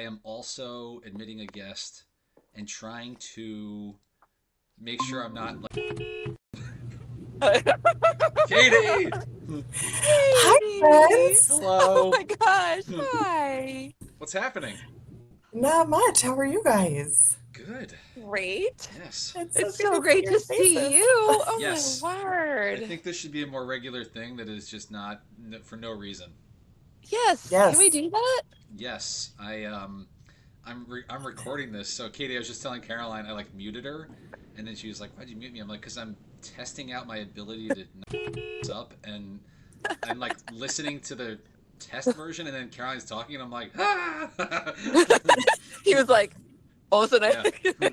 am also admitting a guest and trying to make sure I'm not like Katie. Hi, friends. Hello. Oh my gosh. Hi. What's happening? Not much. How are you guys? Good. Great. Yes. It's so great to see you. Oh Yes. my word. I think this should be a more regular thing that is just not for no reason. Yes. Yes. Can we do that? Yes, I'm recording this. So Katie, I was just telling Caroline I like muted her, and then she was like, "Why'd you mute me?" I'm like, "Cause I'm testing out my ability to knock up, and I'm like listening to the test version, and then Caroline's talking, and I'm like, ah. He was like, all of a sudden, Yeah.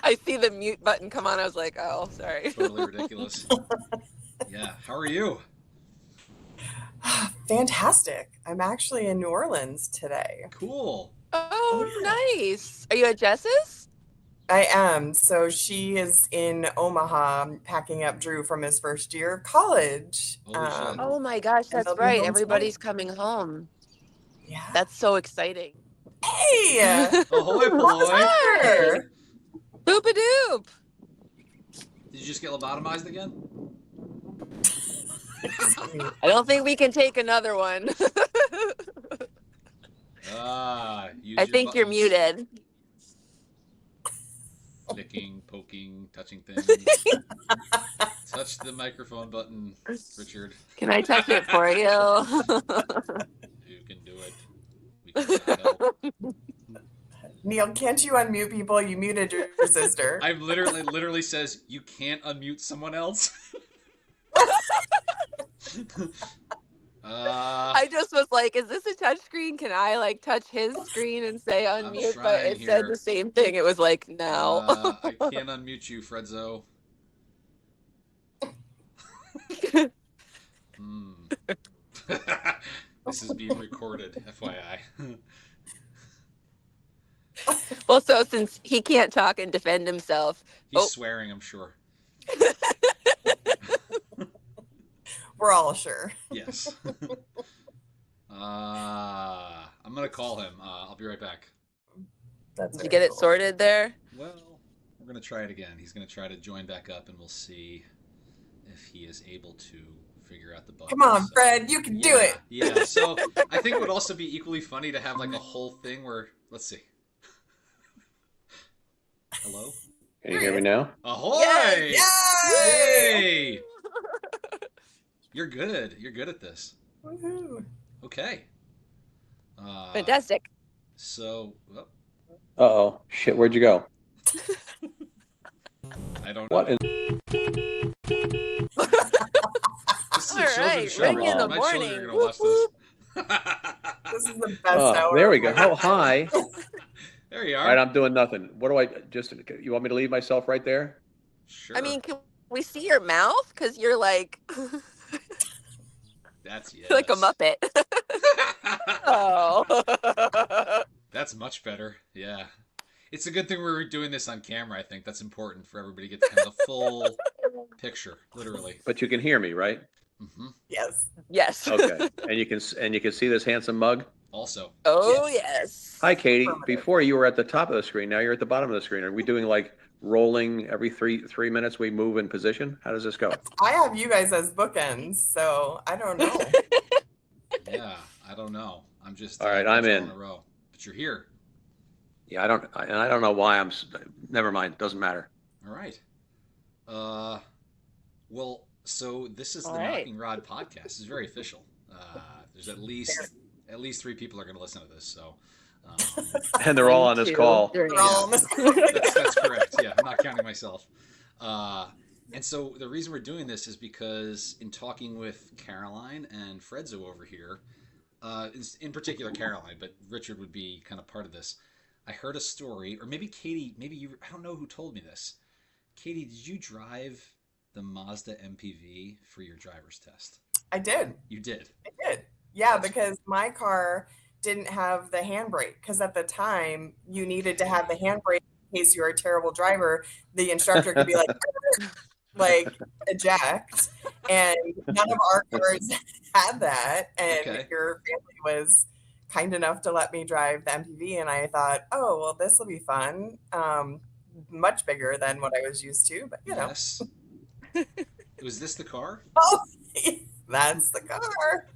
I see the mute button come on. I was like, oh, sorry. Totally ridiculous. Yeah. How are you? Fantastic. I'm actually in New Orleans today. Cool. Oh, nice. Are you at Jess's? I am. So she is in Omaha packing up Drew from his first year of college. Holy shit. Oh my gosh, and that's they'll be right. home Everybody's tonight. coming home. Yeah. That's so exciting. Hey! Ahoy, boy. Sure. Boop-a-doop. Did you just get lobotomized again? I don't think we can take another one. Use I your think you're buttons. muted. Clicking, poking, touching things. Touch the microphone button, Richard. Can I touch it for you? You can do it. We can help. Neil, can't you unmute people? You muted your sister. I literally says you can't unmute someone else. I just was like, is this a touch screen? Can I like touch his screen and say unmute? But trying it said here. the same thing. It was like, no. I can't unmute you, Fredzo. This is being recorded, FYI. Well, so since he can't talk and defend himself, He's swearing, I'm sure. We're all sure. Yes. I'm gonna call him. I'll be right back. That's did you get it sorted there? Well, we're gonna try it again. He's gonna try to join back up, and we'll see if he is able to figure out the bug. Come on, Fred, you can do it. Yeah. So I think it would also be equally funny to have like a whole thing where, let's see. Hello. Can you hear me now? Ahoy! Yes! Yay! You're good. You're good at this. Woohoo. Okay. Fantastic. So, well, Uh-oh. Shit, where'd you go? I don't know. What in... This is a All children's right, show. ready in the My morning. children are gonna watch this. This is the best hour. there we go. Oh, hi. There you All are. right, I'm doing nothing. What do I just... You want me to leave myself right there? Sure. I mean, can we see your mouth? Because you're like, That's yes. like a Muppet. Oh. That's much better. Yeah. It's a good thing we're doing this on camera, I think. That's important for everybody to get kind of the full picture, literally. But you can hear me, right? Mm-hmm. Yes. Yes. Okay. And you can see this handsome mug? Also. Oh, yes. Hi, Katie. Before you were at the top of the screen. Now you're at the bottom of the screen. Are we doing like rolling every three minutes we move in position? How does this go? I have you guys as bookends, so I don't know. Yeah, I don't know. I'm just All right, I'm in. a row. But you're here. Yeah, I don't know why I'm... Never mind. Doesn't matter. All right. Well, so this is the All right. Knocking Rod podcast. It's very official. There's at least 3 people are going to listen to this. So, And they're all on this 1, 2, call. 3. They're all on this- that's correct. Yeah, I'm not counting myself. And so the reason we're doing this is because in talking with Caroline and Fredzo over here, in particular Caroline, but Richard would be kind of part of this. I heard a story, or maybe Katie, maybe you, I don't know who told me this. Katie, did you drive the Mazda MPV for your driver's test? I did. You did? I did. Yeah, because my car didn't have the handbrake. Because at the time, you needed to have the handbrake in case you were a terrible driver. The instructor could be like, eject. And none of our cars had that. And Okay. your family was kind enough to let me drive the MPV, and I thought, oh, well, this will be fun. Much bigger than what I was used to, but you know. Yes. Was this the car? Oh, that's the car.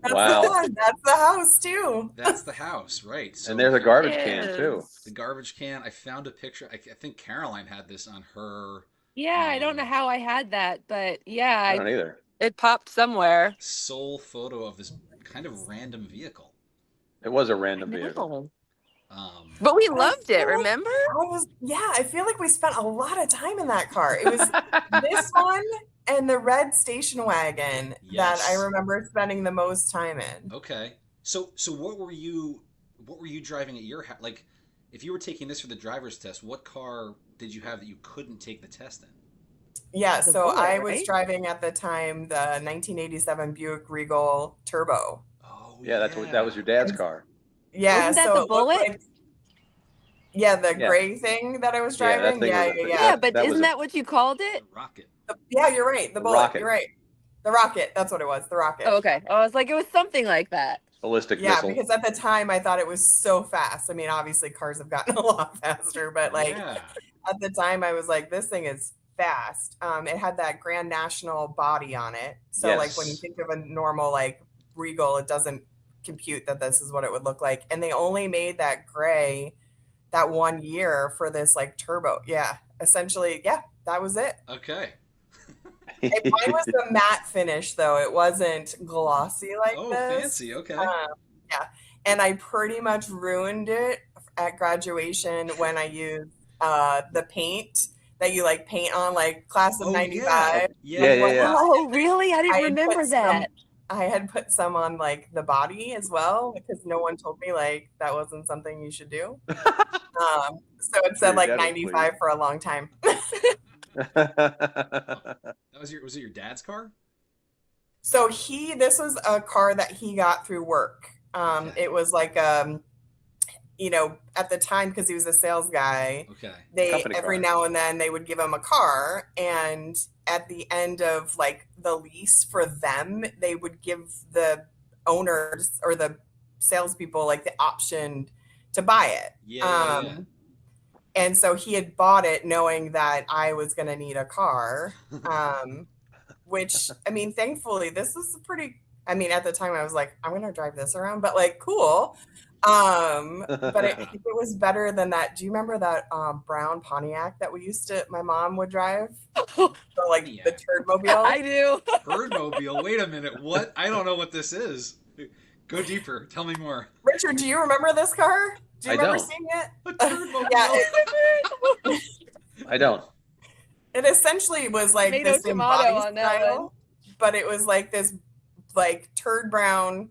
That's Wow. the one. That's the house too. That's the house, right? So And there's a garbage can too. the garbage can. I found a picture. I think Caroline had this on her. Yeah, I don't know how I had that, but yeah, I don't either. it popped somewhere. Sole photo of this kind of random vehicle. It was a random vehicle. But we loved it, remember? I feel like we spent a lot of time in that car. It was this one and the red station wagon that I remember spending the most time in. Okay. So what were you driving at your house? Like, if you were taking this for the driver's test, what car did you have that you couldn't take the test in? Yeah, The so Buick, I was right? driving at the time the 1987 Buick Regal Turbo. Oh, Yeah, that was your dad's car. Yeah, Wasn't that so the it looked Bullet? like, the gray thing that I was Yeah, that driving. thing Yeah, was a- Yeah, but that was isn't a- that what you called it? The Rocket. Yeah, you're right. The The Bullet. Rocket. You're right. The Rocket. That's what it was. The Rocket. Oh, okay. I was like, it was something like that. Ballistic Yeah, missile. because at the time I thought it was so fast. I mean, obviously cars have gotten a lot faster, but like Yeah. at the time I was like, this thing is fast. It had that Grand National body on it. So like when you Yes. think of a normal like Regal, it doesn't compute that this is what it would look like. And they only made that gray that 1 year for this like turbo. Yeah. Essentially, yeah, that was it. Okay. Mine was the matte finish though. It wasn't glossy like Oh, this. fancy. Okay. Yeah. And I pretty much ruined it at graduation when I used the paint that you like paint on, like class of Oh, 95. Yeah. Oh, really? I didn't I had remember put that. I had put some on like the body as well because no one told me like that wasn't something you should do. So it said Your like dad was 95 for a long time. Was it your dad's car? So this was a car that he got through work. Okay. It was like you know, at the time, because he was a sales guy, Okay. they Company every car. now and then they would give him a car, and at the end of like the lease for them, they would give the owners or the salespeople like the option to buy it. Yeah. And so he had bought it knowing that I was going to need a car, which, I mean, thankfully, this was I mean, at the time I was like, I'm going to drive this around, but like, cool. But it was better than that. Do you remember that brown Pontiac that my mom would drive? So like the Pontiac. Turdmobile? I do. Birdmobile. Wait a minute. What? I don't know what this is. Go deeper. Tell me more. Richard, do you remember this car? Do you I remember don't. seeing it? A Turdmobile. Yeah, I don't. it essentially was like Tomato, this tomato embodied on that style, one. but it was like this like turd brown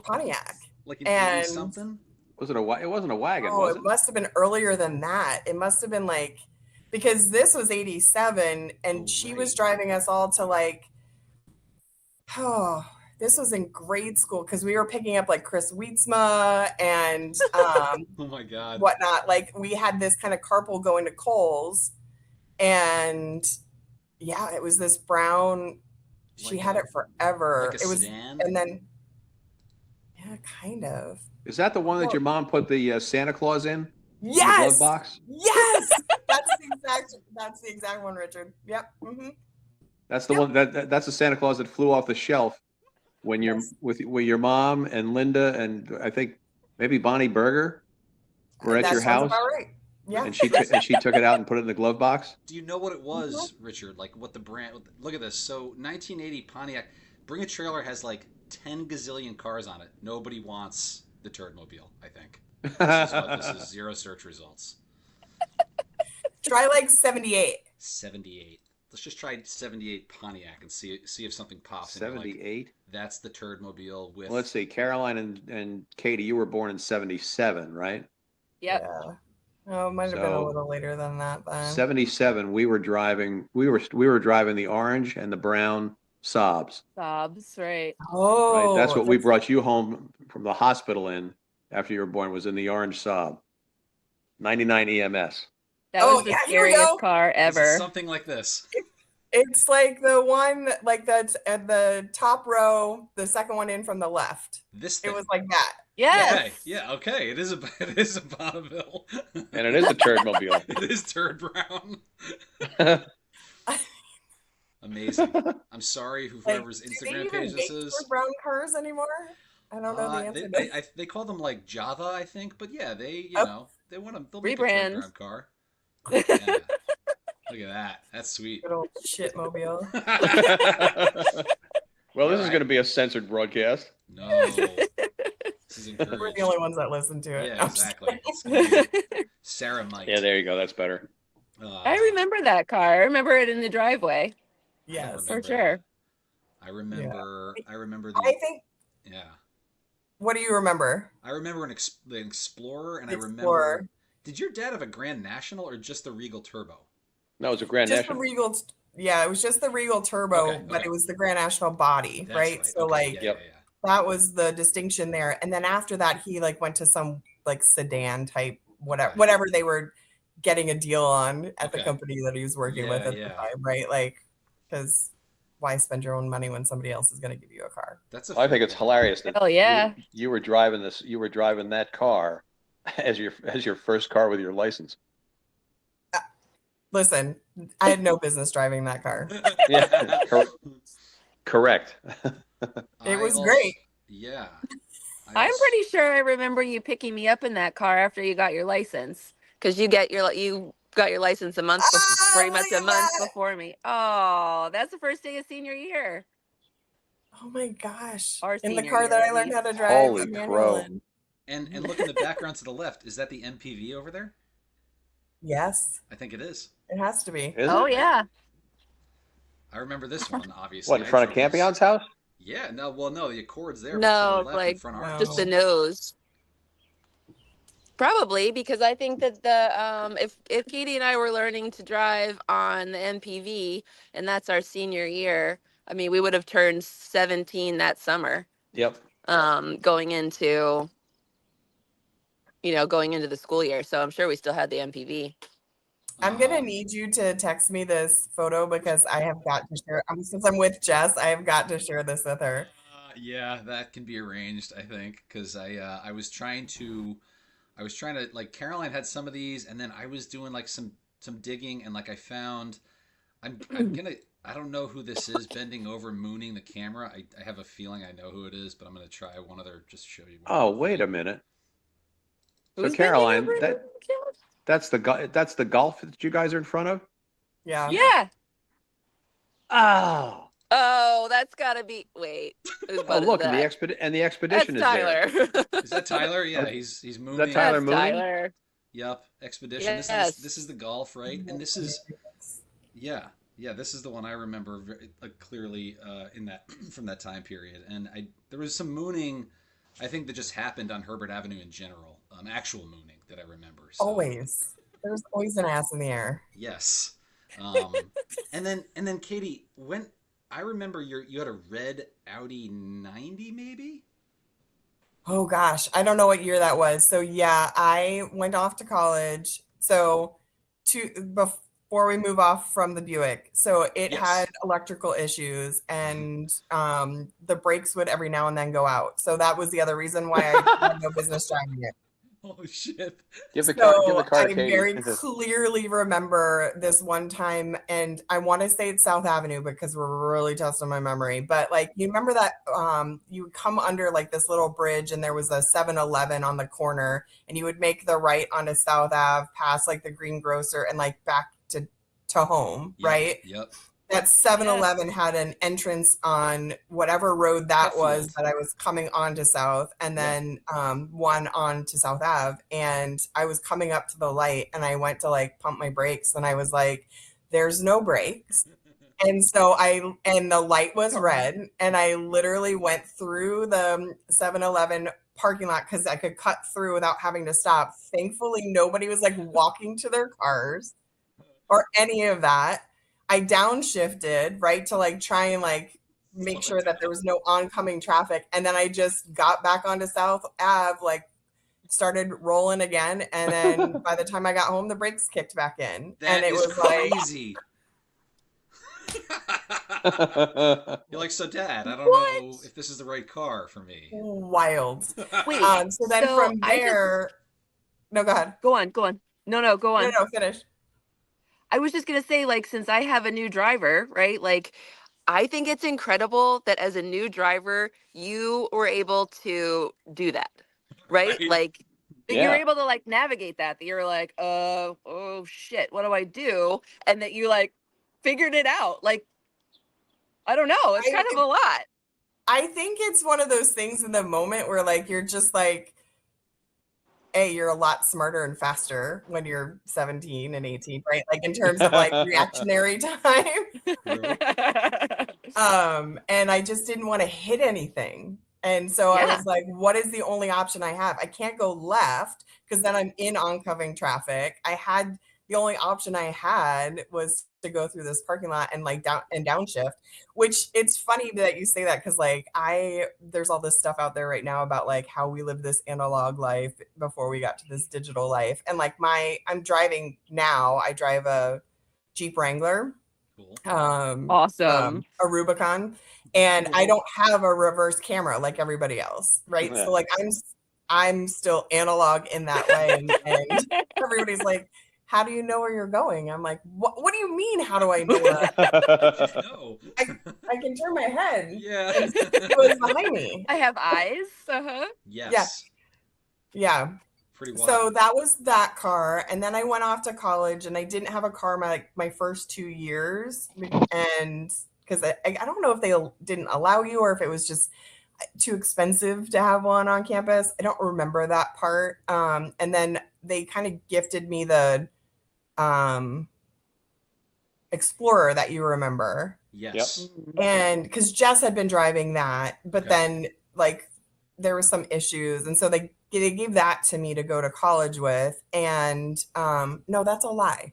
Pontiac. Like an And- 80 something? Was it it wasn't a wagon, Oh, was it it? must have been earlier than that. It must have been like because this was 87 and Oh, she right. was driving us all to like this was in grade school because we were picking up like Chris Wietzma and Oh my God. whatnot. Like we had this kind of carpool going to Kohl's, and yeah, it was this brown. She Like had a- it forever. Like a It was, sedan? and then yeah, kind of. Is that the one that your mom put the Santa Claus in? In the glove Yes, box? yes, that's the exact one, Richard. Yep. Hmm. That's the one that's the Santa Claus that flew off the shelf when you're Yes. with your mom and Linda and I think maybe Bonnie Berger were at That your sounds house, about right. Yeah. and she took it out and put it in the glove box. Do you know what it was, Richard? Like what the brand? Look at this. So 1980 Pontiac. Bring a Trailer has like 10 gazillion cars on it. Nobody wants the Turdmobile, I think. This is zero search results. Try like 78. 78. Let's just try 78 Pontiac and see if something pops. And you're like, 78. that's the Turdmobile with. Let's see, Caroline and Katie, you were born in 77, right? Yep. Yeah. Oh, it might have been a So- little later than that then. 77. We were driving the orange and the brown Saabs. Sobs, right. Oh, Right? That's what we brought you home from the hospital in after you were born, was in the orange Saab. 99 EMS. That Oh, was the yeah, here we go. scariest car Is it ever. something like this. It's like the one, like that's at the top row, the second one in from the left. This It thing. was like that. Yes. Okay, yeah, okay. It is a it is a Bonneville. And it is a turd mobile. It is turd brown. Amazing. I'm sorry Like, whoever's do they Instagram even page make this is. turd brown cars anymore? I don't know the answer to that. They call them like Java, I think, but yeah, they Oh. they want to they'll make a turd Rebrand. brown car. Yeah. Look at that. That's sweet. Good old shit mobile. Well, this is Alright. going to be a censored broadcast. No, this is We're encouraged. the only ones that listen to it. Yeah, No, I'm just exactly. It's gonna be Sarah might. Yeah, there you go. That's better. I remember that car. I remember it in the driveway. Yes. For sure. I remember. I remember I the. think. Yeah. What do you remember? I remember the Explorer, and I Explorer. remember. Did your dad have a Grand National or just the Regal Turbo? No, it's a Grand Just National. the Regal. Yeah, it was just the Regal Turbo, Okay, but okay. it was the Grand National body, That's right? So Okay, like yeah, Yep. yeah, that was the distinction there. And then after that, he like went to some like sedan type whatever they were getting a deal on at the Okay. company that he was working with Yeah, at the yeah. time, right? Like, because why spend your own money when somebody else is going to give you a car? That's I think it's hilarious that Hell yeah. you were driving this. You were driving that car as your first car with your license. Listen, I had no business driving that car. Yeah, correct. It was great. Yeah. I'm pretty sure I remember you picking me up in that car after you got your license, because you got your license a month, pretty much a month before me. Oh, that's the first day of senior year. Oh my gosh! Our In the senior car year, that I at learned how least. to drive. Holy a manual crow. in. And look in the background to the left. Is that the MPV over there? Yes, I think it is. it has to be. Is Oh it? yeah. I remember this one, obviously. What, in front of Campion's house? Yeah, no, well, no, the Accord's there. No, but to the left in like front of our just house. the nose. Probably because I think that if Katie and I were learning to drive on the MPV and that's our senior year, I mean we would have turned 17 that summer. Yep. Going into the school year. So I'm sure we still had the MPV. I'm gonna need you to text me this photo because I have got to share. Since I'm with Jess, I have got to share this with her. Yeah, that can be arranged, I think, because I was trying to like Caroline had some of these, and then I was doing like some digging, and like I found I'm gonna I don't know who this is bending over mooning the camera. I have a feeling I know who it is, but I'm gonna try one other just to show you. Oh, wait a minute. So Who's Caroline, bending over that's the golf that you guys are in front of? Yeah. Yeah. Oh. Oh, that's gotta be. Wait. Whose Oh, butt is look, and that? the expedition That's is there. Tyler. Is that Tyler? Yeah, he's mooning. That Tyler That's Mooney? Tyler. Yep, Expedition. Yes. This is the golf, right? And this is this is the one I remember very clearly in that from that time period. And there was some mooning, I think, that just happened on Herbert Avenue in general, actual mooning that I remember. So, Always. There's always an ass in the air. yes. And then Katie, when I remember you had a red Audi 90 maybe. Oh gosh, I don't know what year that was. So yeah, I went off to college. So before we move off from the Buick, so it Yes. had electrical issues, and the brakes would every now and then go out. So that was the other reason why I had no business driving it. Oh shit! Give the So car I to Katie. very clearly remember this one time, and I want to say it's South Avenue because we're really testing my memory. But like, you remember that you would come under like this little bridge, and there was a 7-Eleven on the corner, and you would make the right onto South Ave, past like the Green Grocer, and like back to home, Yep, right? Yep. That 7-Eleven had an entrance on whatever road that was Hetfield. that I was coming onto South, and then one on to South Ave. And I was coming up to the light, and I went to like pump my brakes, and I was like, there's no brakes. And so and the light was red, and I literally went through the 7-Eleven parking lot because I could cut through without having to stop. Thankfully, nobody was like walking to their cars or any of that. I downshifted, right, to like try and like make sure that there was no oncoming traffic. And then I just got back onto South Ave, like started rolling again. And then by the time I got home, the brakes kicked back in. That and it is was like, crazy. You're like, so Dad, I don't What? know if this is the right car for me. Wild. Wait, So then so from I just there, no, go ahead. go on, go on. No, go No, on. no, finish. I was just gonna say, like, since I have a new driver, right? Like, I think it's incredible that as a new driver, you were able to do that, right? Right? Like, that you're Yeah. able to like navigate that. That you're like, oh shit, what do I do? And that you like figured it out. Like, I don't know, it's kind of a lot. I think it's one of those things in the moment where like you're just like, hey, you're a lot smarter and faster when you're 17 and 18, right? Like in terms of like reactionary time. True. And I just didn't want to hit anything. And so I Yeah. was like, what is the only option I have? I can't go left because then I'm in oncoming traffic. The only option I had was to go through this parking lot and like downshift, which it's funny that you say that because like there's all this stuff out there right now about like how we live this analog life before we got to this digital life. And like I'm driving now, I drive a Jeep Wrangler. Cool. Awesome. A Rubicon, and I Cool. don't have a reverse camera like everybody else, right? Yeah. So like I'm still analog in that way, and everybody's like, "How do you know where you're going?" I'm like, "What do you mean? How do I know where No. I can turn my head Yeah. and see what's behind me?" I have eyes. Uh-huh. Yes. Yeah. Pretty wild. So that was that car, and then I went off to college, and I didn't have a car my first 2 years, and because I don't know if they didn't allow you or if it was just too expensive to have one on campus. I don't remember that part. And then they kind of gifted me the Explorer that you remember, Yes. and because Jess had been driving that, but Okay. then like there was some issues, and so they gave that to me to go to college with. And no, that's a lie.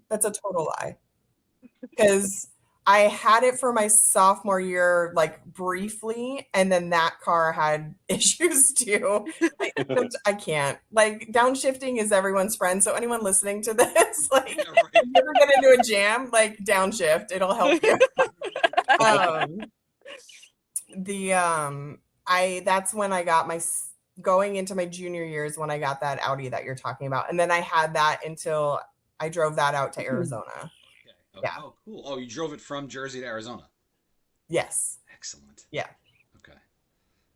That's a total lie. Because I had it for my sophomore year, like briefly, and then that car had issues too. I can't. Like downshifting is everyone's friend. So anyone listening to this, like Yeah, right. if you ever get into a jam, like downshift, it'll help you. That's when I got going into my junior years when I got that Audi that you're talking about. And then I had that until I drove that out to Arizona. Okay. Oh, Yeah. oh, cool. Oh, you drove it from Jersey to Arizona. Yes. Excellent. Yeah. Okay.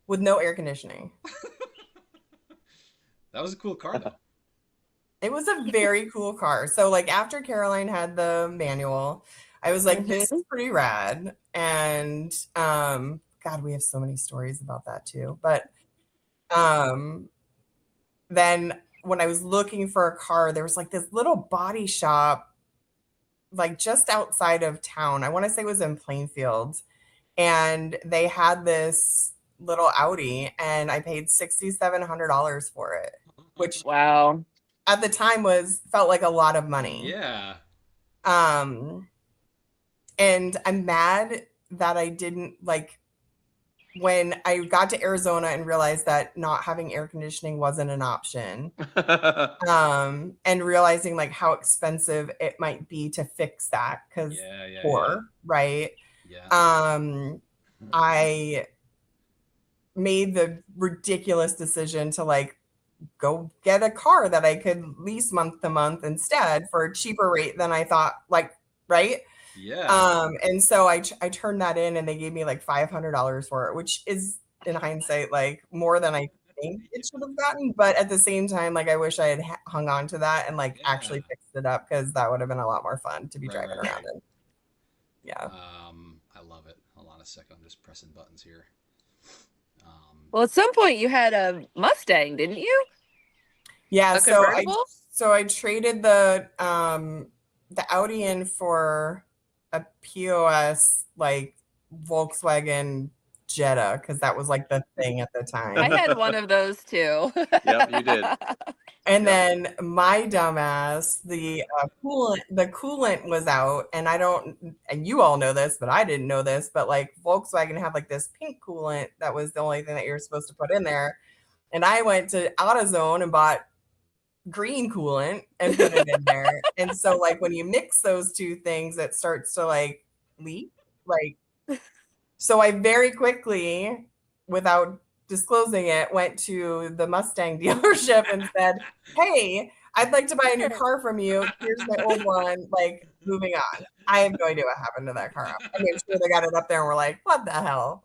With no air conditioning. That was a cool car, though. It was a very cool car. So like after Caroline had the manual, I was like, this is pretty rad. And God, we have so many stories about that too. But then when I was looking for a car, there was like this little body shop like just outside of town. I want to say it was in Plainfield. And they had this little Audi, and I paid $6,700 for it, which Wow. at the time felt like a lot of money. Yeah. And I'm mad that I didn't like when I got to Arizona and realized that not having air conditioning wasn't an option. And realizing like how expensive it might be to fix that because poor, right? Yeah. I made the ridiculous decision to like go get a car that I could lease month to month instead for a cheaper rate than I thought, like, right? Yeah. And so I turned that in, and they gave me like $500 for it, which is in hindsight like more than I think it should have gotten. But at the same time, like I wish I had hung on to that and like actually fixed it up, because that would have been a lot more fun to be driving around in. Yeah. I love it. Hold on a second. I'm just pressing buttons here. Well, at some point you had a Mustang, didn't you? Yeah. A convertible? So I traded the Audi in for a POS like Volkswagen Jetta, because that was like the thing at the time. I had one of those too. Yep, you did. And then my dumbass, the coolant was out, and and you all know this, but I didn't know this, but like Volkswagen had like this pink coolant that was the only thing that you're supposed to put in there. And I went to AutoZone and bought green coolant and put it in there. And so like when you mix those two things, it starts to like leak. Like, so I very quickly, without disclosing it, went to the Mustang dealership and said, "Hey, I'd like to buy a new car from you. Here's my old one. Like, moving on." I have no idea what happened to that car. I made sure they got it up there and we're like, "What the hell?"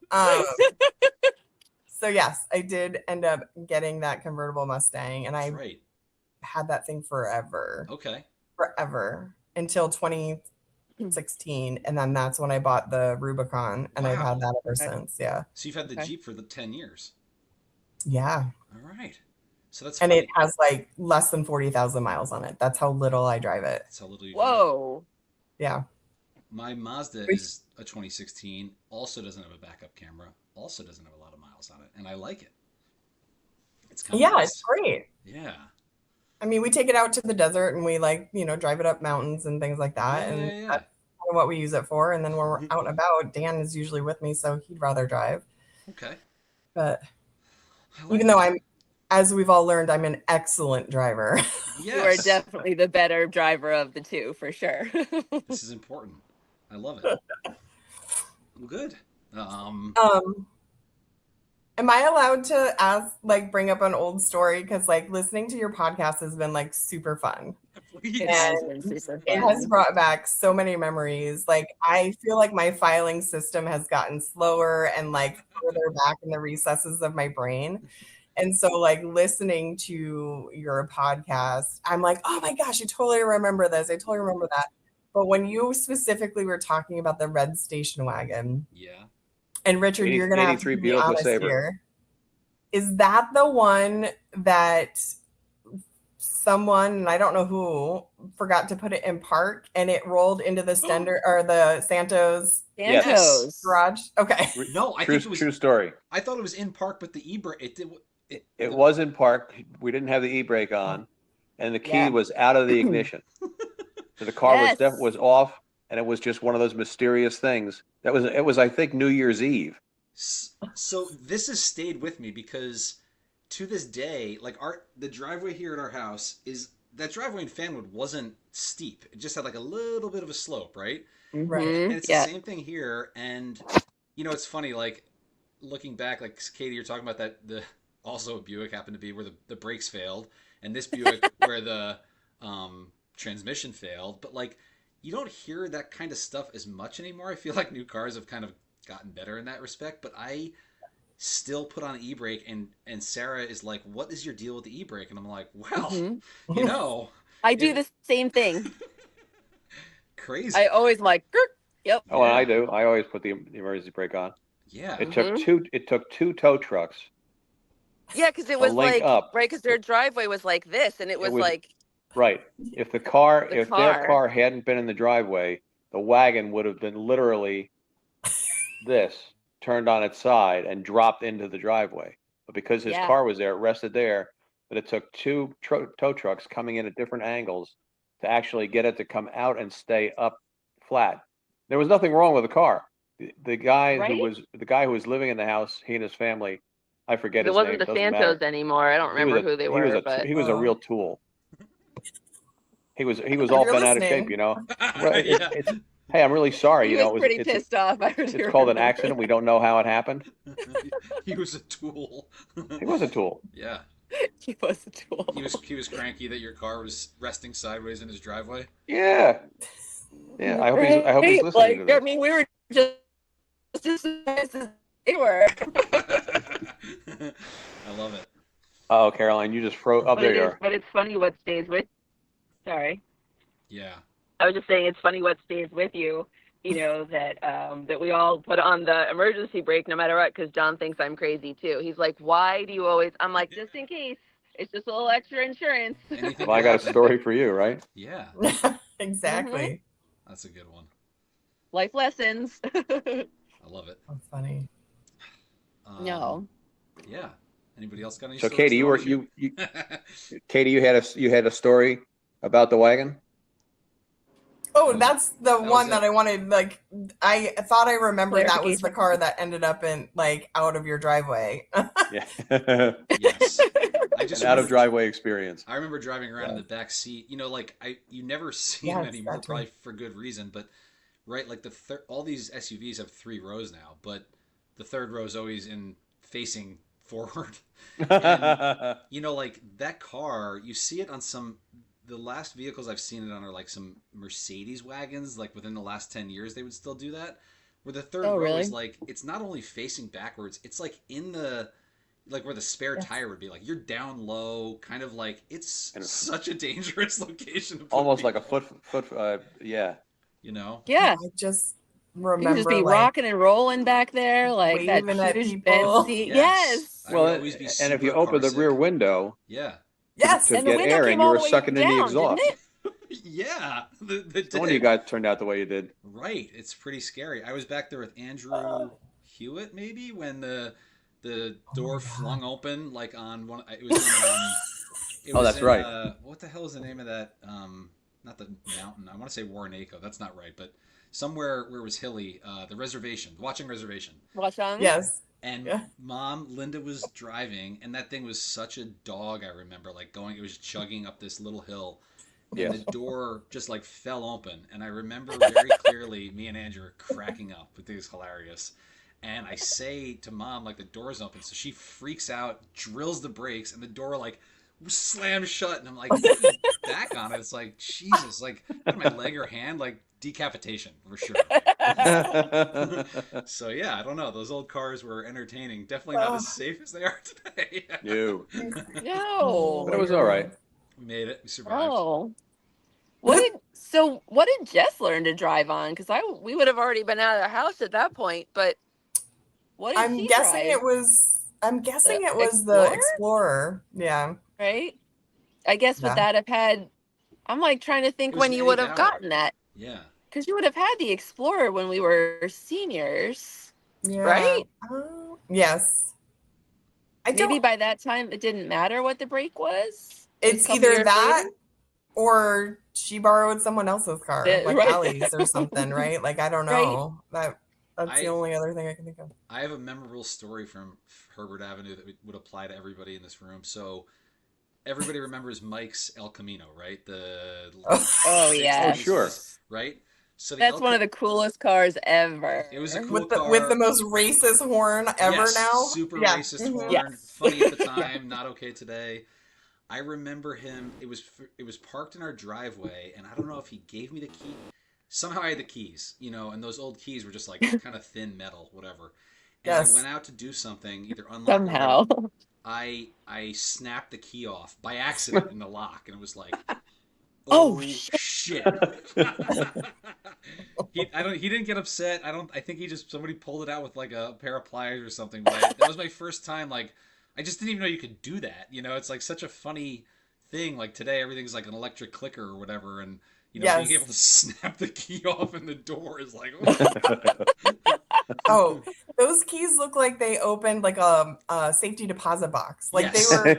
So yes, I did end up getting that convertible Mustang, and I Right. had that thing forever. Okay. Forever until 2016, and then that's when I bought the Rubicon, and I've Wow. had that ever Okay. since. Yeah, So you've had the Okay. Jeep for the 10 years. yeah, All right. So that's and funny. it has like less than 40,000 miles on it. That's how little I drive it. That's how little you drive. Whoa. Yeah, My Mazda Which- is a 2016, also doesn't have a backup camera, also doesn't have a lot of miles on it, and I like it. It's kind of yeah, nice. it's great. Yeah. I mean, we take it out to the desert and we like, drive it up mountains and things like that. Yeah, And yeah, yeah. that's kind of what we use it for. And then when we're out and about, Dan is usually with me, so he'd rather drive. Okay. But I like even though that. as we've all learned, I'm an excellent driver. You are Yes. definitely the better driver of the two, for sure. This is important. I love it. Well, good. Am I allowed to bring up an old story? Because listening to your podcast has been super fun. Please. It has been super It fun. has brought back so many memories. I feel like my filing system has gotten slower and further back in the recesses of my brain. And so listening to your podcast, I'm like, oh my gosh, I totally remember this. I totally remember that. But when you specifically were talking about the red station wagon, Yeah. and Richard, you're going to have to 83 be Buick honest LeSabre. here. Is that the one that someone, and I don't know who, forgot to put it in park and it rolled into the Stender or the Santos Yes. Santos. garage? Okay. No, I True, think it was. true story. I thought it was in park, but the e-brake. It was in park. We didn't have the e-brake on, and the key Yeah. was out of the ignition. So the car Yes. was off, and it was just one of those mysterious things. It was I think New Year's Eve. So this has stayed with me because to this day, the driveway here at our house that driveway in Fanwood wasn't steep. It just had a little bit of a slope, right? Right. And it's Yeah. the same thing here. And it's funny, looking back, Katie, you're talking about that also a Buick happened to be where the brakes failed, and this Buick where the transmission failed. But you don't hear that kind of stuff as much anymore. I feel like new cars have kind of gotten better in that respect, but I still put on e-brake, and Sarah is like, "What is your deal with the e-brake?" And I'm like, "Well, Mhm. I do the same thing. crazy." I always like, "Grr." Yep. Oh, and Yeah. I do. I always put the emergency brake on. Yeah. It took two tow trucks. Yeah, because it To was link up. right, because their driveway was like this, and it was Right. If their car hadn't been in the driveway, the wagon would have been literally this, turned on its side and dropped into the driveway. But because his Yeah. car was there, it rested there, but it took two tow trucks coming in at different angles to actually get it to come out and stay up flat. There was nothing wrong with the car. The guy Right? who was living in the house, he and his family, I forget it his wasn't name. the Doesn't Santos matter. anymore. I don't remember who they he were, was a, but he was a real tool. He was all You're bent out of listening. shape, Right, Yeah. hey, I'm really sorry. he was pretty pissed off. I It's called an accident. We don't know how it happened. He was a tool. He was a tool. Yeah. He was a tool. He was cranky that your car was resting sideways in his driveway. Yeah. Yeah. I hope he's listening to this. I mean, we were just as surprised as they were. I love it. Oh, Caroline, you just froze. Oh, there you are. But it's funny what stays with. Sorry, Yeah. I was just saying it's funny what stays with you. That we all put on the emergency brake no matter what, because John thinks I'm crazy too. He's like, "Why do you always?" I'm like, "Just in case. It's just a little extra insurance." Anything Well, I could got a happen. story for you, right? Yeah. Exactly. That's a good one. Life lessons. I love it. That's funny. No. Yeah. Anybody else got any So, stories Katie, Katie, you had a story about the wagon. Oh, that's the was one it. that I wanted. I thought I remembered that was the Clarification. car that ended up in out of your driveway. Yeah. Yes. I just An out of remember- driveway experience. I remember driving around in the back seat. You never see them Yes, anymore, that too. probably for good reason. But right? Like all these SUVs have 3 rows now, but the third row is always in facing forward. And like that car, you see it on the last vehicles I've seen it on are like some Mercedes wagons, like within the last 10 years they would still do that. Where the third row is like, it's not only facing backwards, it's like in the, like where the spare tire would be. Like you're down low, kind of like, it's such a dangerous location to put almost people. like a foot, yeah. Yeah. I just remember you just be rocking and rolling back there, like that huge bench seat. Yes. Well, and if you open the rear window, yeah, yes, to and the get window air, came and you all were the way sucking in the down, exhaust. didn't it? Yeah, no wonder you guys turned out the way you did. Right, it's pretty scary. I was back there with Andrew Hewitt, maybe, when the door flung open, like on one. It was. That's right. What the hell is the name of that? Not the mountain. I want to say Warnaco. That's not right, but somewhere where it was hilly. The reservation, watching reservation. Watchung? Yes. And Mom, Linda was driving, and that thing was such a dog. I remember, like it was chugging up this little hill. And the door just like fell open, and I remember very clearly me and Andrew were cracking up. It was hilarious. And I say to Mom, like, the door's open, so she freaks out, drills the brakes, and the door like slams shut. And I'm like, back on it. It's like, Jesus, like my leg or hand, like decapitation for sure. So yeah, I don't know. Those old cars were entertaining. Definitely not as safe as they are today. No, but it was all right. We made it. We survived. Oh, what did Jess learn to drive on? Because we would have already been out of the house at that point. But what did she drive? I'm guessing it was the Explorer. Yeah. Right. I guess would that have had? I'm like trying to think when you would have gotten that. Yeah. Because you would have had the Explorer when we were seniors. Yeah. Right. Yes. Maybe by that time it didn't matter what the brake was. It's either that or she borrowed someone else's car, like Allie's or something, right? Like, I don't know. Right. That's the only other thing I can think of. I have a memorable story from Herbert Avenue that would apply to everybody in this room. So everybody remembers Mike's El Camino, right? Yeah. Oh, sure. Right? So that's one of the coolest cars ever. It was a cool car. With the most racist horn ever now. Super racist horn. Yes. Funny at the time, not okay today. I remember him. It was parked in our driveway, and I don't know if he gave me the key. Somehow I had the keys, and those old keys were just like kind of thin metal, whatever. And I went out to do something, either unlock somehow. I snapped the key off by accident in the lock, and it was like, oh shit. He didn't get upset. I think somebody pulled it out with like a pair of pliers or something. But that was my first time. Like, I just didn't even know you could do that. It's like such a funny thing. Like today, everything's like an electric clicker or whatever, and being able to snap the key off in the door is like, oh, those keys look like they opened like a safety deposit box. Like they were,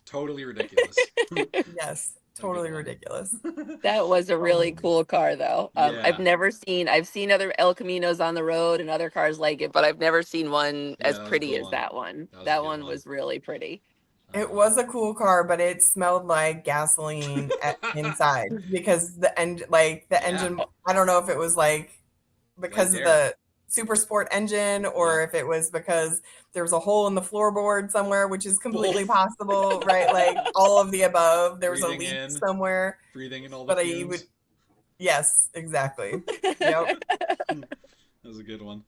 totally ridiculous. Yes. Totally ridiculous. That was a really cool car, though. I've seen other El Caminos on the road and other cars like it, but I've never seen one as pretty as that one. That one was really pretty. It was a cool car, but it smelled like gasoline inside because the engine. I don't know if it was like because of the super sport engine or if it was because there was a hole in the floorboard somewhere, which is completely possible, right? Like all of the above. There was a leak somewhere. Breathing in all the fumes. Yes, exactly. Yep. That was a good one.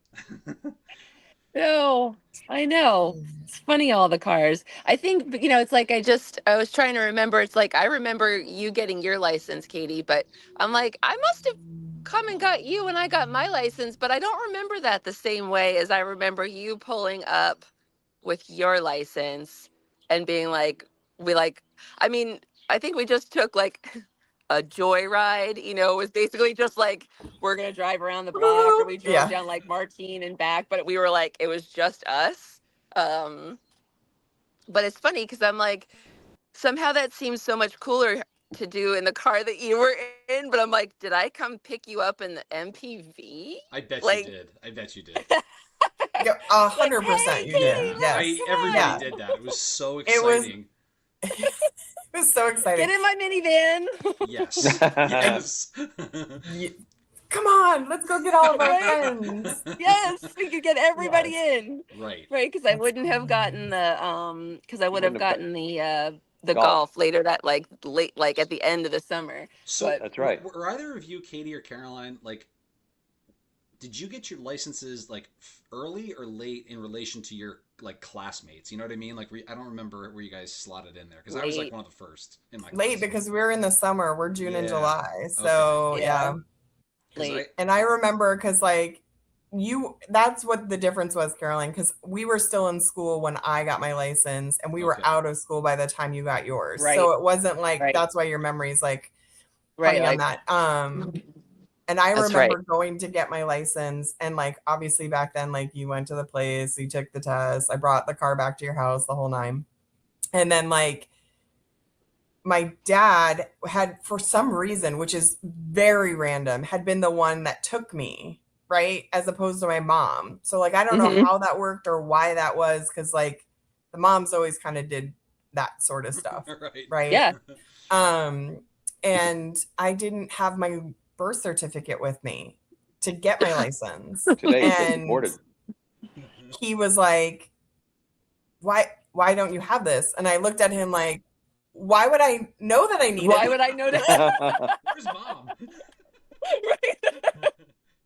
No, I know. It's funny, all the cars. I think, it's like I was trying to remember. It's like I remember you getting your license, Katie, but I'm like, I must have come and got you when I got my license, but I don't remember that the same way as I remember you pulling up with your license and being like, I think we just took like a joyride, it was basically just like, we're going to drive around the block, or we drove down like Martine and back, but we were like, it was just us. But it's funny because I'm like, somehow that seems so much cooler to do in the car that you were in, but I'm like, did I come pick you up in the MPV? I bet you did. 100% you did. Yes. Everybody did that. It was so exciting. It was so exciting. Get in my minivan. Yes. come on, let's go get all of our friends. Yes, we could get everybody in. Right. Right, because I That's wouldn't have funny. gotten because I would have wouldn't have gotten the golf later that like late like at the end of the summer. So But That's right. were either of you, Katie or Caroline, like, did you get your licenses like early or late in relation to your like classmates? You know what I mean? Like, I don't remember where you guys slotted in there because I was like late. one of the first in my Late class. because we're in the summer. We're June and Yeah. July. So Okay. Yeah. yeah. 'Cause Late. And I remember because like that's what the difference was, Caroline, because we were still in school when I got my license and we were Okay. out of school by the time you got yours. Right. So it wasn't like Right. that's why your memory's like Right, funny on like that. And I That's remember right. going to get my license and like obviously back then, like you went to the place, you took the test, I brought the car back to your house, the whole nine. And then like my dad had, for some reason, which is very random, had been the one that took me, right? As opposed to my mom. So like I don't know Mhm. how that worked or why that was, because like the moms always kind of did that sort of stuff. Right. Right. Yeah. And I didn't have my birth certificate with me to get my license. Today you get And deported. he was like, why don't you have this? And I looked at him like, why would I know that I need Why it? would I know that? Where's mom? Right.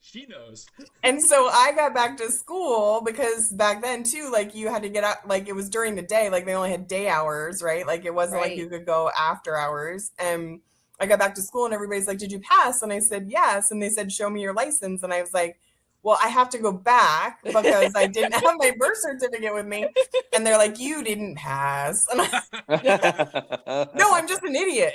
She knows. And so I got back to school because back then too, like you had to get out, like it was during the day, like they only had day hours, right? Like it wasn't like Right. you could go after hours. And I got back to school and everybody's like, did you pass? And I said, yes. And they said, show me your license. And I was like, well, I have to go back because I didn't have my birth certificate with me. And they're like, you didn't pass. And I, no, I'm just an idiot.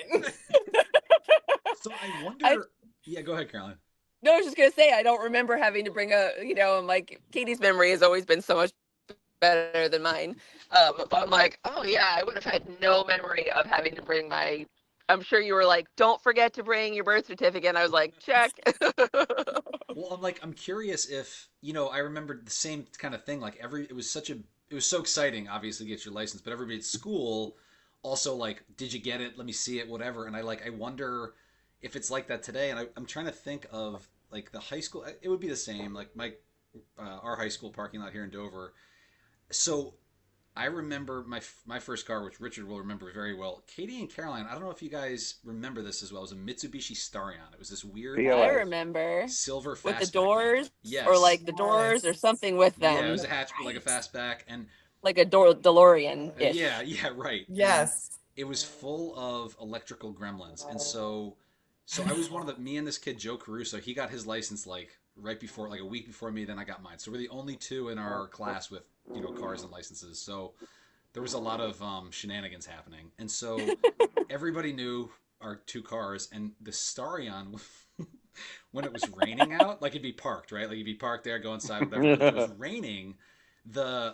So I wonder. Yeah, go ahead, Caroline. No, I was just gonna say I don't remember having to bring I'm like Katie's memory has always been so much better than mine. But I'm like, oh yeah, I would have had no memory of having to bring my. I'm sure you were like, don't forget to bring your birth certificate. And I was like, check. Well, I'm curious if, I remembered the same kind of thing. Like it was so exciting, obviously, to get your license, but everybody at school also like, did you get it? Let me see it, whatever. And I wonder if it's like that today. And I'm trying to think of like the high school. It would be the same. Like our high school parking lot here in Dover. So I remember my first car, which Richard will remember very well. Katie and Caroline, I don't know if you guys remember this as well. It was a Mitsubishi Starion. It was this weird POS. I remember silver with the fastback. doors, Yes. or like the doors, or something with them. Yeah, it was a hatch, like a fastback, and like a DeLorean. yeah, right. Yes. And it was full of electrical gremlins, and so I was me and this kid Joe Caruso. He got his license like right before, like a week before me. Then I got mine. So we're the only two in our class with cars and licenses. So there was a lot of shenanigans happening, and so everybody knew our two cars. And the Starion, when it was raining out, like it'd be parked, right? Like you'd be parked there, go inside, whatever. But if it was raining, the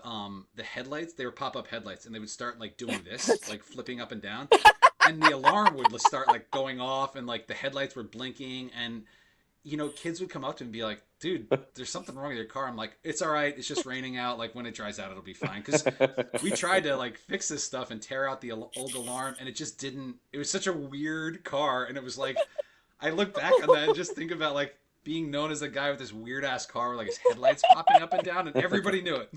headlights, they were pop-up headlights, and they would start like doing this, like flipping up and down, and the alarm would start like going off, and like the headlights were blinking, and kids would come up to me and be like, dude, there's something wrong with your car. I'm like, it's all right, it's just raining out, like when it dries out it'll be fine, because we tried to like fix this stuff and tear out the old alarm, and it just didn't. It was such a weird car, and it was like, I look back on that and just think about like being known as a guy with this weird ass car with like his headlights popping up and down, and everybody knew it.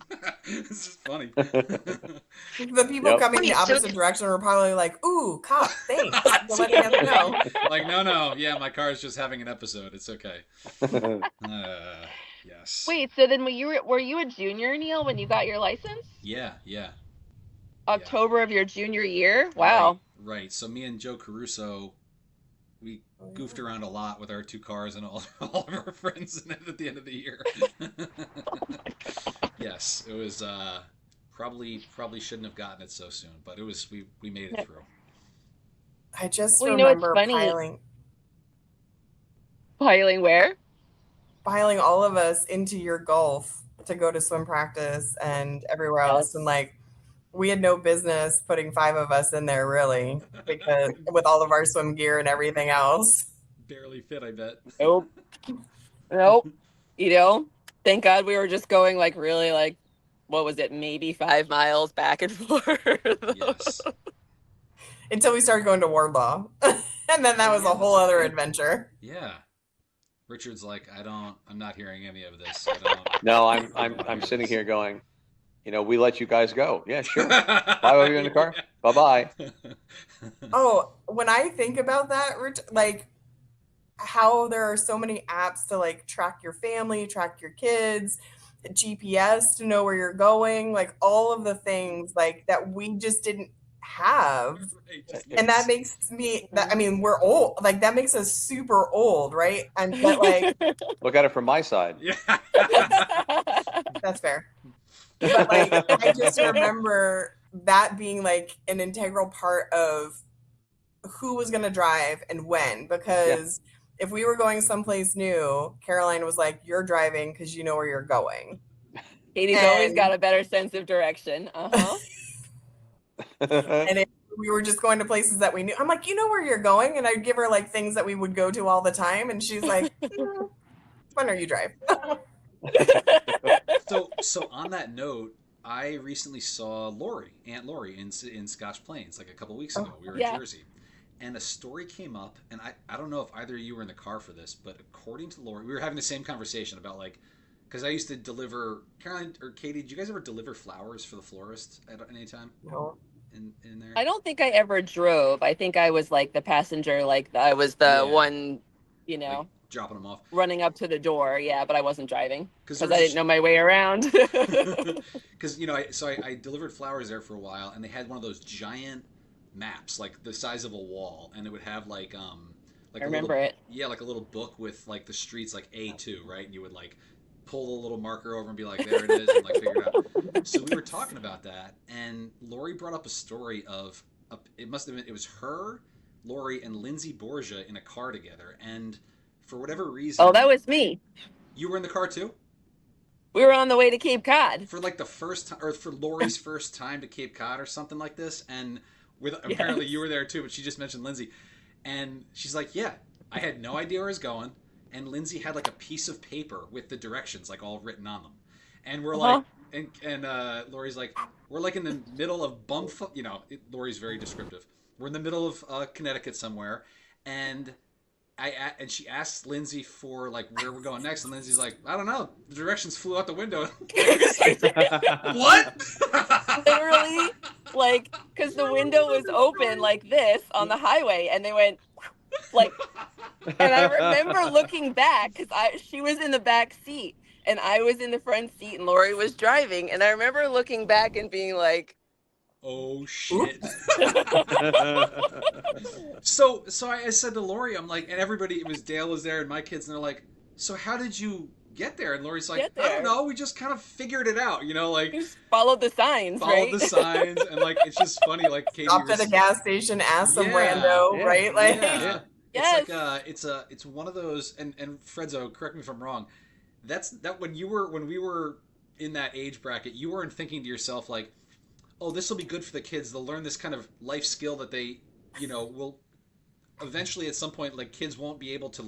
It's just funny. The people coming the opposite direction were probably like, ooh, cop, thanks for letting us know. Like, no, yeah, my car is just having an episode. It's okay. Yes. Wait, so then were you a junior, Neil, when you got your license? Yeah. October of your junior year? Wow. Right. So me and Joe Caruso, we goofed around a lot with our two cars and all of our friends at the end of the year. Yes, it was probably shouldn't have gotten it so soon, but it was we made it through. I just Well, remember it's funny. Piling where? Piling all of us into your Gulf to go to swim practice and everywhere else, and like we had no business putting 5 of us in there, really, because with all of our swim gear and everything else. Barely fit, I bet. Nope. Thank God we were just going like really like, what was it, maybe 5 miles back and forth. Yes. Until we started going to Wardlaw. And then that was a whole other adventure. Yeah. Richard's like, I'm not hearing any of this. I don't. No, I don't I'm hear sitting this. here going, we let you guys go. Yeah, sure. Bye. While you're in the car. Bye bye. Oh, when I think about that, like how there are so many apps to like track your family, track your kids, GPS to know where you're going, like all of the things like that we just didn't have. Right. And that makes me that I mean, we're old. Like that makes us super old, right? And but like Look at it from my side. Yeah. that's fair. But like I just remember that being like an integral part of who was going to drive and when, because if we were going someplace new, Caroline was like, you're driving because you know where you're going. Katie's always got a better sense of direction. And if we were just going to places that we knew, I'm like, you know where you're going? And I'd give her like things that we would go to all the time. And she's like, when are you drive? So on that note, I recently saw Aunt Lori in Scotch Plains like a couple weeks ago. We were in Jersey. And a story came up, and I don't know if either of you were in the car for this, but according to Lori, we were having the same conversation about like, because I used to deliver, Caroline or Katie, did you guys ever deliver flowers for the florist at any time? No. In there? I don't think I ever drove. I think I was like the passenger, like I was the one, like dropping them off, running up to the door. Yeah, but I wasn't driving because I didn't know my way around. Because I delivered flowers there for a while, and they had one of those giant maps like the size of a wall, and it would have like I remember it. Yeah, like a little book with like the streets like A2, right? And you would like pull the little marker over and be like, there it is, and like figure it out. So we were talking about that, and Lori brought up a story of it was her, Lori, and Lindsay Borgia in a car together, and for whatever reason. Oh, that was me. You were in the car too? We were on the way to Cape Cod for like the first time, or for Lori's first time to Cape Cod or something like this, and apparently you were there too, but she just mentioned Lindsay, and she's like, yeah, I had no idea where I was going, and Lindsay had like a piece of paper with the directions like all written on them, and we're like, and Lori's like, we're like in the middle of Lori's very descriptive. We're in the middle of Connecticut somewhere, and and she asks Lindsay for like where we're going next, and Lindsay's like, I don't know, the directions flew out the window. What? Literally, like, because the window was open like this on the highway, and they went like, and I remember looking back because she was in the back seat and I was in the front seat and Lori was driving, and I remember looking back and being like, oh shit. So I said to Lori, I'm like, and everybody, Dale was there and my kids, and they're like, so how did you get there? And Lori's like, I don't know, we just kind of figured it out, like just followed the signs, the signs, and like it's just funny, like Katie stopped at a gas station, asked some rando, right? Like it's like it's one of those, and Fredzo, correct me if I'm wrong, that when we were in that age bracket, you weren't thinking to yourself like, oh, this will be good for the kids. They'll learn this kind of life skill that they, will eventually at some point, like kids won't be able to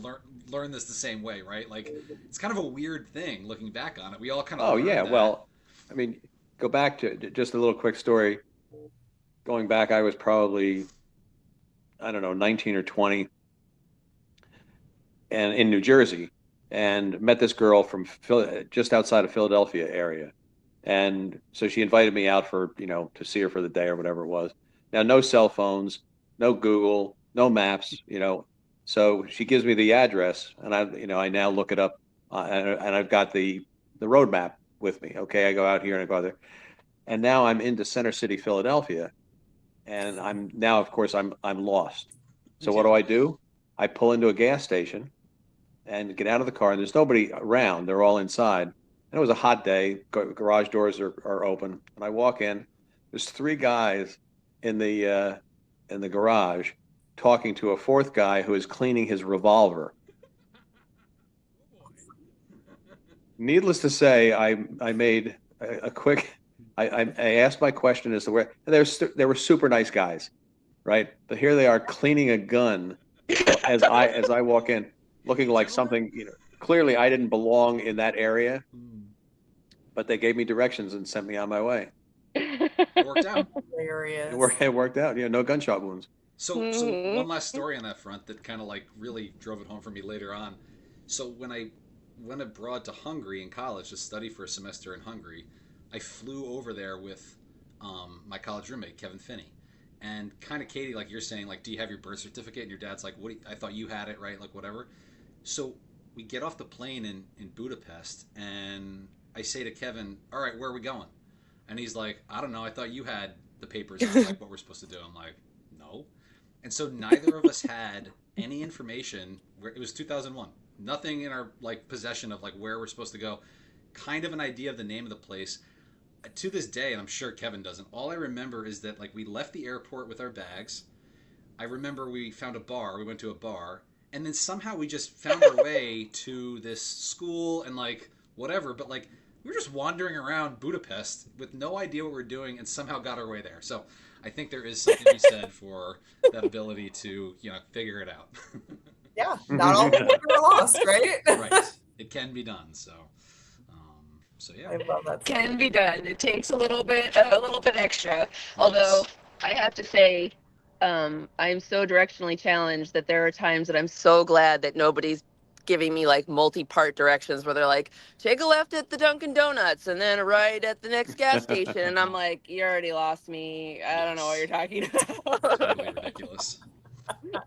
learn this the same way, right? Like it's kind of a weird thing looking back on it. We all kind of that. Well, I mean, go back to just a little quick story. Going back, I was probably, I don't know, 19 or 20, and in New Jersey, and met this girl from just outside of Philadelphia area. And so she invited me out for, to see her for the day or whatever it was. Now, no cell phones, no Google, no maps, So she gives me the address, and I now look it up, and I've got the road map with me. Okay, I go out here and I go out there, and now I'm into Center City, Philadelphia, and I'm now, of course, I'm lost. So what do? I pull into a gas station, and get out of the car, and there's nobody around. They're all inside. And it was a hot day. Garage doors are open, and I walk in. There's three guys in the garage talking to a fourth guy who is cleaning his revolver. Needless to say, I made a quick. I asked my question as to where. They were super nice guys, right? But here they are cleaning a gun as I walk in, looking like something. Clearly I didn't belong in that area. But they gave me directions and sent me on my way. It worked out. Hilarious. It worked out. No gunshot wounds. So one last story on that front that kind of like really drove it home for me later on. So when I went abroad to Hungary in college to study for a semester in Hungary, I flew over there with my college roommate Kevin Finney, and kind of Katie, like you're saying, like, do you have your birth certificate? And your dad's like, what? I thought you had it, right? Like whatever. So we get off the plane in Budapest, and I say to Kevin, "All right, where are we going?" And he's like, "I don't know. I thought you had the papers on like what we're supposed to do." I'm like, "No." And so neither of us had any information. Where it was 2001, nothing in our like possession of like where we're supposed to go. Kind of an idea of the name of the place. To this day, and I'm sure Kevin doesn't. All I remember is that like we left the airport with our bags. I remember we found a bar. We went to a bar, and then somehow we just found our way to this school and like whatever. But like we were just wandering around Budapest with no idea what we were doing, and somehow got our way there. So I think there is something to be said for that ability to figure it out. Yeah, not all people are lost, right? Right. It can be done. So yeah, I love that. Can be done. It takes a little bit extra. Although I have to say, I'm so directionally challenged that there are times that I'm so glad that nobody's giving me like multi-part directions where they're like, take a left at the Dunkin' Donuts and then a right at the next gas station, and I'm like, you already lost me. I don't know what you're talking about. Totally ridiculous. So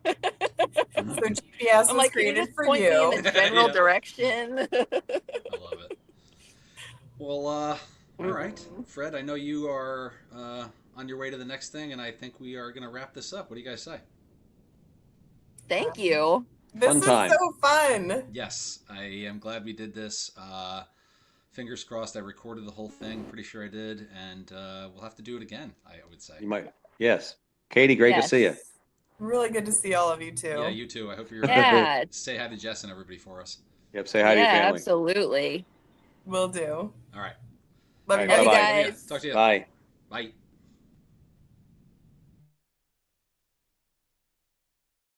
GPS I'm was like, created for point you. me in the general direction. I love it. Well, all right, Fred, I know you are on your way to the next thing, and I think we are going to wrap this up. What do you guys say? Thank you. This Fun is time. so fun. Yes, I am glad we did this. Fingers crossed I recorded the whole thing. Pretty sure I did, and we'll have to do it again, I would say. You might. Yes. Katie, great to see you. Really good to see all of you too. Yeah, you too. I hope you're Yeah. say hi to Jess and everybody for us. Yep. Say hi to your family. Absolutely. Will do. All right. Love All you right, guys. Love you bye-bye. guys. Talk to you. Bye. Bye.